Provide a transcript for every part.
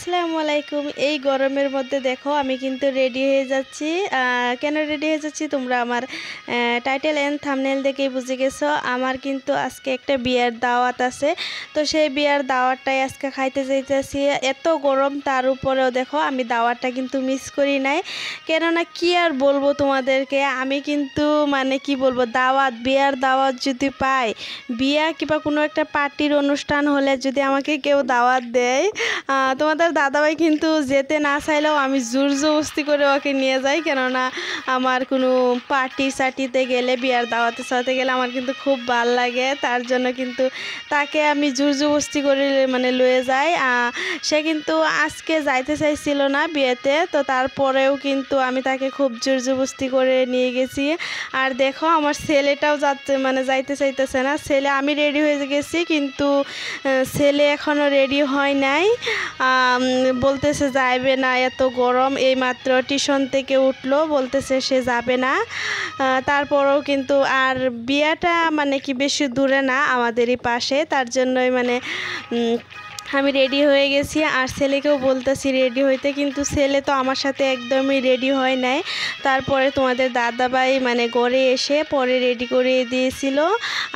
আসসালামু আলাইকুম। এই গরমের মধ্যে দেখো আমি কিন্তু রেডি হয়ে যাচ্ছি। কেন রেডি হয়ে যাচ্ছি তোমরা আমার টাইটেল এন্ড থাম্বনেল দেখেই বুঝে গেছো। আমার কিন্তু আজকে একটা বিয়ের দাওয়াত আছে, তো সেই বিয়ের দাওয়াতটাই আজকে খাইতে যাইতেছি। এত গরম, তার উপরেও দেখো আমি দাওয়াতটা কিন্তু মিস করি নাই। কেননা কি আর বলবো তোমাদেরকে, আমি কিন্তু মানে কি বলবো, বিয়ের দাওয়াত যদি পাই, বিয়ে কিংবা কোনো একটা পার্টির অনুষ্ঠান হলে যদি আমাকে কেউ দাওয়াত দেয়, তোমাদের দাদাভাই কিন্তু যেতে না চাইলেও আমি জোর জবরদস্তি করে ওকে নিয়ে যাই। কেননা আমার কোনো সার্টিতে গেলে, বিয়ার দাওয়াতে সাথে গেলে আমার কিন্তু খুব ভাল লাগে। তার জন্য কিন্তু তাকে আমি জোর জবরদস্তি করে মানে লয়ে যাই। সে কিন্তু আজকে যাইতে চাইছিল না বিয়েতে, তো তারপরেও কিন্তু আমি তাকে খুব জোর জবরদস্তি করে নিয়ে গেছি। আর দেখো আমার ছেলেটাও যাইতে চাইতেছে না। আমি রেডি হয়ে গেছি, কিন্তু ছেলে এখনও রেডি হয় নাই। বলতেছে যাবে না, এত গরম, এইমাত্র টিউশন থেকে উঠলো, বলতেছে সে যাবে না। তারপরেও কিন্তু আর বিয়েটা মানে কি বেশি দূরে না, আমাদেরই পাশে, তার জন্যই মানে আমি রেডি হয়ে গেছি। আর ছেলেকেও বলতেছি রেডি হইতে, কিন্তু ছেলে তো আমার সাথে একদমই রেডি হয় নাই। তারপরে তোমাদের দাদাভাই মানে ঘরে এসে পরে রেডি করিয়ে দিয়েছিল।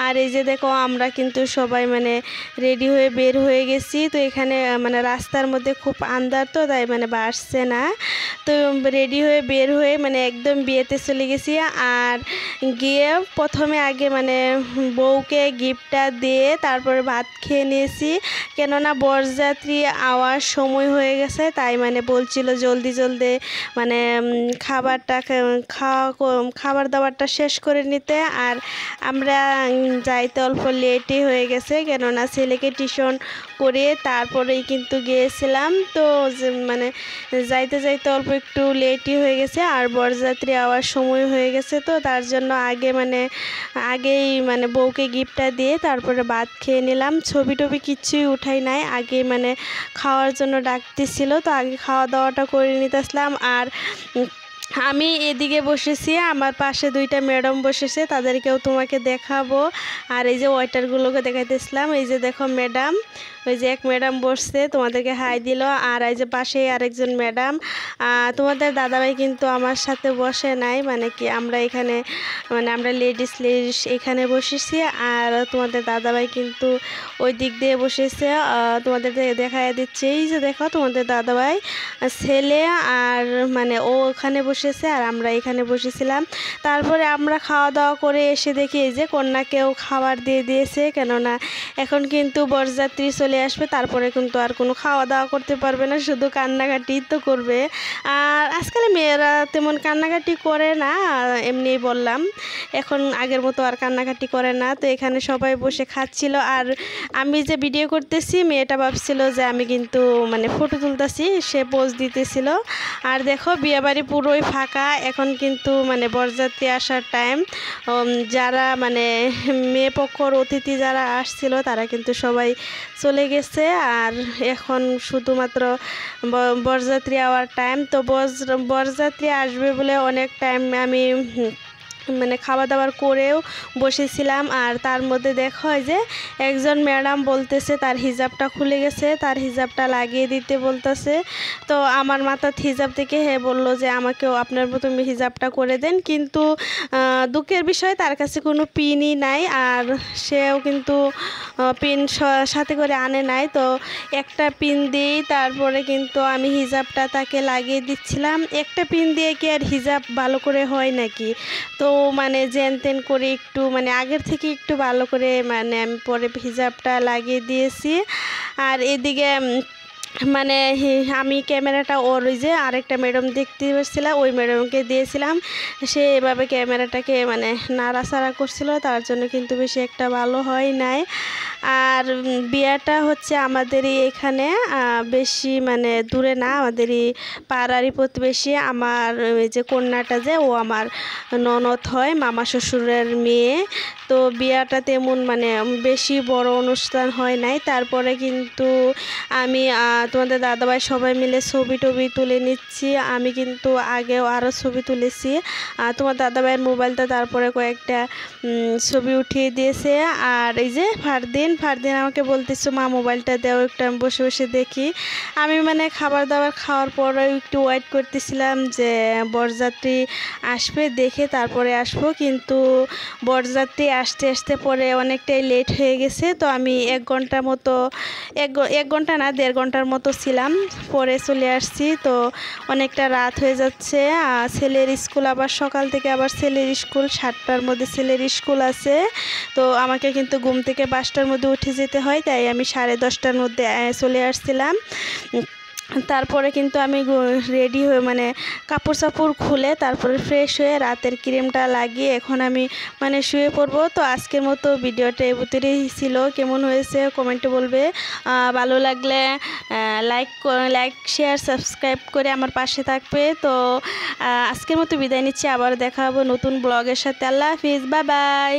আর এই যে দেখো আমরা কিন্তু সবাই মানে রেডি হয়ে বের হয়ে গেছি। তো এখানে মানে রাস্তার মধ্যে খুব আন্ধার, তো তাই মানে বাসছে না। তো রেডি হয়ে বের হয়ে মানে একদম বিয়েতে চলে গেছি। আর গিয়ে প্রথমে আগে মানে বউকে গিফটটা দিয়ে তারপরে ভাত খেয়ে নিয়েছি। কেননা বরযাত্রী আওয়ার সময় হয়ে গেছে, তাই মানে বলছিল জলদি জলদি মানে খাবার দাবারটা শেষ করে নিতে। আর আমরা যাইতে অল্প লেটই হয়ে গেছে, কেননা ছেলেকে টিউশন করে তারপরেই কিন্তু গিয়েছিলাম। তো মানে যাইতে যাইতে অল্প একটু লেটই হয়ে গেছে, আর বরযাত্রী আওয়ার সময় হয়ে গেছে। তো তার জন্য আগেই মানে বউকে গিফটটা দিয়ে তারপরে ভাত খেয়ে নিলাম। ছবি টবি কিচ্ছুই উঠাই নাই, আগে মানে খাওয়ার জন্য ডাকতেছিল, তো আগে খাওয়া দাওয়াটা করে নিতেছিলাম। আর আমি এদিকে বসেছি, আমার পাশে দুইটা ম্যাডাম বসেছে, তাদেরকেও তোমাকে দেখাবো। আর এই যে ওয়েটারগুলোকে দেখাইতেছিলাম, এই যে দেখো ম্যাডাম, ওই যে এক ম্যাডাম বসছে, তোমাদেরকে হাই দিল। আর এই যে পাশে আরেকজন ম্যাডাম। তোমাদের দাদাভাই কিন্তু আমার সাথে বসে নাই, মানে কি আমরা এখানে মানে আমরা লেডিস এখানে বসেছি, আর তোমাদের দাদাভাই কিন্তু ওই দিক দিয়ে বসেছে। তোমাদের দেখাই দিচ্ছে, এই যে দেখো তোমাদের দাদাভাই ছেলে আর মানে ও ওখানে বসেছে, আর আমরা এখানে বসেছিলাম। তারপরে আমরা খাওয়া দাওয়া করে এসে দেখি এই যে কন্যাকেও খাবার দিয়ে দিয়েছে, কেননা এখন কিন্তু বরযাত্রী চলে আসবে, তারপরে কিন্তু আর কোনো খাওয়া দাওয়া করতে পারবে না, শুধু কান্নাকাটি তো করবে। আর আজকাল মেয়েরা তেমন কান্নাকাটি করে না, এমনিই বললাম, এখন আগের মতো আর কান্নাকাটি করে না। তো এখানে সবাই বসে খাচ্ছিল, আর আমি যে ভিডিও করতেছি মেয়েটা ভাবছিল যে আমি কিন্তু মানে ফটো তুলতেছি, সে পোজ দিতেছিল। আর দেখো বিয়েবাড়ি পুরোই ফাঁকা, এখন কিন্তু মানে বরযাত্রী আসার টাইম। যারা মানে মেয়ে পক্ষর অতিথি যারা আসছিল তারা কিন্তু সবাই চলে গেছে, আর এখন শুধুমাত্র বরযাত্রী আওয়ার টাইম। তো বরযাত্রী আসবে বলে অনেক টাইম আমি মানে খাওয়া দাওয়ার করেও বসেছিলাম। আর তার মধ্যে দেখা হয় যে একজন ম্যাডাম বলতেছে তার হিজাবটা খুলে গেছে, তার হিজাবটা লাগিয়ে দিতে বলতেছে। তো আমার মাথার হিজাব থেকে বলল যে আমাকেও আপনার মতো হিজাবটা করে দেন, কিন্তু দুঃখের বিষয় তার কাছে কোনো পিনই নাই, আর সেও কিন্তু পিন সাথে করে আনে নাই। তো একটা পিন দিয়েই তারপরে কিন্তু আমি হিজাবটা তাকে লাগিয়ে দিচ্ছিলাম। একটা পিন দিয়ে কি আর হিজাব ভালো করে হয় নাকি? তো মানে যেন তেন করে একটু মানে আগের থেকে একটু ভালো করে মানে আমি পরে হিজাবটা লাগিয়ে দিয়েছি। আর এদিকে মানে আমি ক্যামেরাটা ওর ওই যে আরেকটা ম্যাডাম দেখতে পাচ্ছিলাম, ওই ম্যাডামকে দিয়েছিলাম, সে এভাবে ক্যামেরাটাকে মানে নাড়াচাড়া করছিল, তার জন্য কিন্তু বেশি একটা ভালো হয় নাই। আর বিয়েটা হচ্ছে আমাদেরই এখানে, বেশি মানে দূরে না, আমাদেরই পাড়ারই প্রতিবেশী। আমার ওই যে কন্যাটা যে ও আমার ননদ হয়, মামা শ্বশুরের মেয়ে। তো বিয়েটা তেমন মানে বেশি বড় অনুষ্ঠান হয় নাই। তারপরে কিন্তু আমি তোমাদের দাদাভাই সবাই মিলে ছবি টবি তুলে নিচ্ছি। আমি কিন্তু আগেও আরও ছবি তুলেছি। তোমার দাদাভাইয়ের মোবাইলটা তারপরে কয়েকটা ছবি উঠিয়ে দিয়েছে। আর এই যে ফারদিন আমাকে বলতেছে মা মোবাইলটা দেও একটু, আমি বসে বসে দেখি। আমি মানে খাবার দাবার খাওয়ার পরে একটু ওয়েট করতেছিলাম যে বরযাত্রী আসবে, দেখে তারপরে আসবো, কিন্তু বরযাত্রী আসতে আসতে পরে অনেকটাই লেট হয়ে গেছে। তো আমি 1 ঘন্টার মতো, 1 ঘন্টা না 1.5 ঘন্টার মতো ছিলাম, পরে চলে আসছি। তো অনেকটা রাত হয়ে যাচ্ছে। ছেলের স্কুল আবার সকাল থেকে, আবার ছেলের স্কুল 7টার মধ্যে ছেলের স্কুল আছে। তো আমাকে কিন্তু ঘুম থেকে 5টার মধ্যে উঠে যেতে হয়, তাই আমি 10:30টার মধ্যে চলে আসছিলাম। তারপরে কিন্তু আমি রেডি হয়ে মানে কাপড় চাপড় খুলে তারপরে ফ্রেশ হয়ে রাতের ক্রিমটা লাগিয়ে এখন আমি মানে শুয়ে পড়বো। তো আজকের মতো ভিডিওটা এই ভিতরেই ছিল। কেমন হয়েছে কমেন্টে বলবে। ভালো লাগলে লাইক শেয়ার সাবস্ক্রাইব করে আমার পাশে থাকবে। তো আজকের মতো বিদায় নিচ্ছি, আবার দেখা হবে নতুন ব্লগের সাথে। আল্লাহ হাফিজ, বাই বাই।